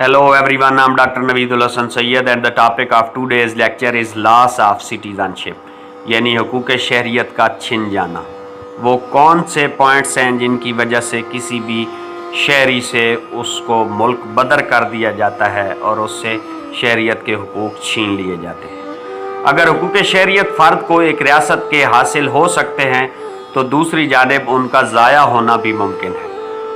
Hello everyone, I'm Dr. Naveedul Hasan Sayyed and the topic of today's lecture is loss of citizenship यानी हुकूक शहरियत का छिन जाना। वो कौन से पॉइंट्स हैं जिनकी वजह से किसी भी शहरी से उसको मुल्क बदर कर दिया जाता है और उससे शहरियत के हुकूक छीन लिए जाते हैं। अगर हुकूक शहरियत फ़र्द को एक रियासत के हासिल हो सकते हैं तो दूसरी जानिब उनका ज़ाया होना भी मुमकिन है।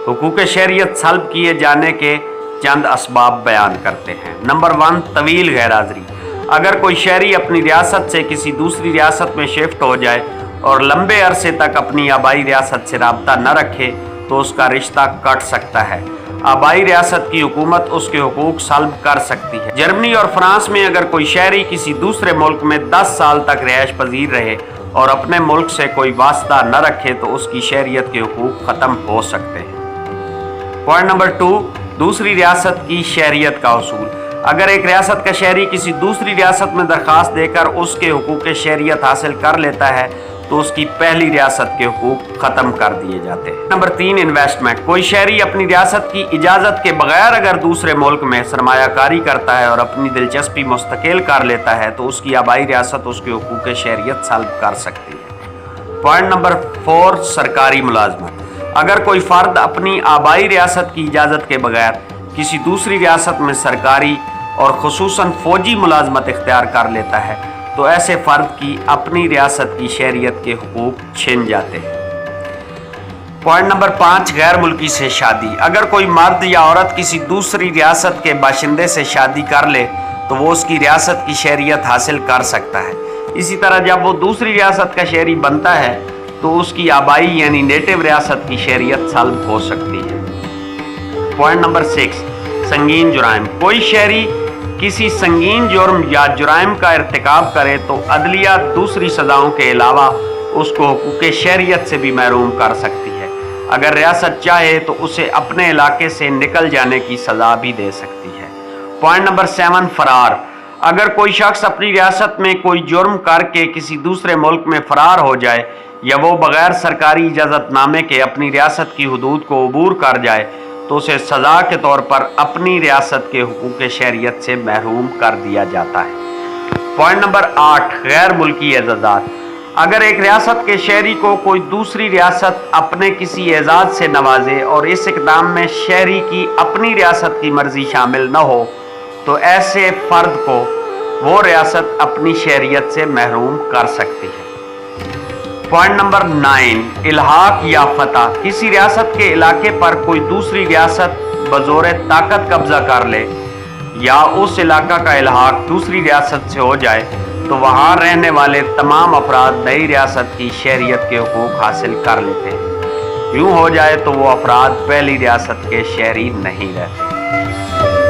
हुकूक शहरियत सल्ब किए जाने के चंद असबाब बयान करते हैं। नंबर 1, तवील गैर हाज़री। अगर कोई शहरी अपनी रियासत से किसी दूसरी रियासत में शिफ्ट हो जाए और लंबे अरसे तक अपनी आबाई रियासत से रब्ता न रखे तो उसका रिश्ता कट सकता है। आबाई रियासत की हुकूमत उसके हुकूक सल्ब कर सकती है। जर्मनी और फ्रांस में अगर कोई शहरी किसी दूसरे मुल्क में 10 साल तक रिहाइश पजीर रहे और अपने मुल्क से कोई वास्ता न रखे तो उसकी शहरियत के हुकूक ख़त्म हो सकते हैं। पॉइंट नंबर 2, दूसरी रियासत की शहरियत का उसूल। अगर एक रियासत का शहरी किसी दूसरी रियासत में दरख्वास्त देकर उसके हुकूक शहरियत हासिल कर लेता है तो उसकी पहली रियासत के हुकूक ख़त्म कर दिए जाते हैं। Number 3, investment. कोई शहरी अपनी रियासत की इजाज़त के बगैर अगर दूसरे मुल्क में सरमायाकारी करता है और अपनी दिलचस्पी मुस्तकिल कर लेता है तो उसकी आबाई रियासत उसके हुकूक शहरियत सल्ब कर सकती है। पॉइंट नंबर 4, सरकारी मुलाजमत। अगर कोई फ़र्द अपनी आबाई रियासत की इजाज़त के बगैर किसी दूसरी रियासत में सरकारी और खुसूसन फ़ौजी मुलाजमत इख्तियार कर लेता है तो ऐसे फ़र्द की अपनी रियासत की शहरियत के हुकूक छिन जाते हैं। पॉइंट नंबर 5, गैर मुल्की से शादी। अगर कोई मर्द या औरत किसी दूसरी रियासत के बाशिंदे से शादी कर ले तो वो उसकी रियासत की शहरियत हासिल कर सकता है। इसी तरह जब वो दूसरी रियासत का शहरी बनता है तो उसकी आबाई यानी नेटिव रियासत की शहरियत सल्ब हो सकती है। पॉइंट नंबर 6, संगीन जुराइम। कोई शहरी किसी संगीन जुर्म या जुराइम का इर्तिकाब करे तो अदलिया दूसरी सज़ाओं के अलावा उसको हुकूक शहरियत से भी महरूम कर सकती है। अगर रियासत चाहे तो उसे अपने इलाके से निकल जाने की सज़ा भी दे सकती है। पॉइंट नंबर 7, फरार। अगर कोई शख्स अपनी रियासत में कोई जुर्म करके किसी दूसरे मुल्क में फ़रार हो जाए या वो बग़ैर सरकारी इजाज़तनामे के अपनी रियासत की हदूद को अबूर कर जाए तो उसे सज़ा के तौर पर अपनी रियासत के हुकूक शहरियत से महरूम कर दिया जाता है। पॉइंट नंबर 8, गैर मुल्की एजाज़ात। अगर एक रियासत के शहरी को कोई दूसरी रियासत अपने किसी एजाज़ से नवाजे और इस इक़दाम में शहरी की अपनी रियासत की मर्ज़ी शामिल न हो तो ऐसे फ़र्द को वो रियासत अपनी शहरियत से महरूम कर सकती है। पॉइंट नंबर 9, इल्हाक या फतह। किसी रियासत के इलाके पर कोई दूसरी रियासत बज़ोर ताकत कब्जा कर ले या उस इलाका का इल्हाक दूसरी रियासत से हो जाए तो वहाँ रहने वाले तमाम अफराद नई रियासत की शहरियत के हुकूक हासिल कर लेते हैं। यूँ हो जाए तो वो अफराद पहली रियासत के शहरी नहीं रहते।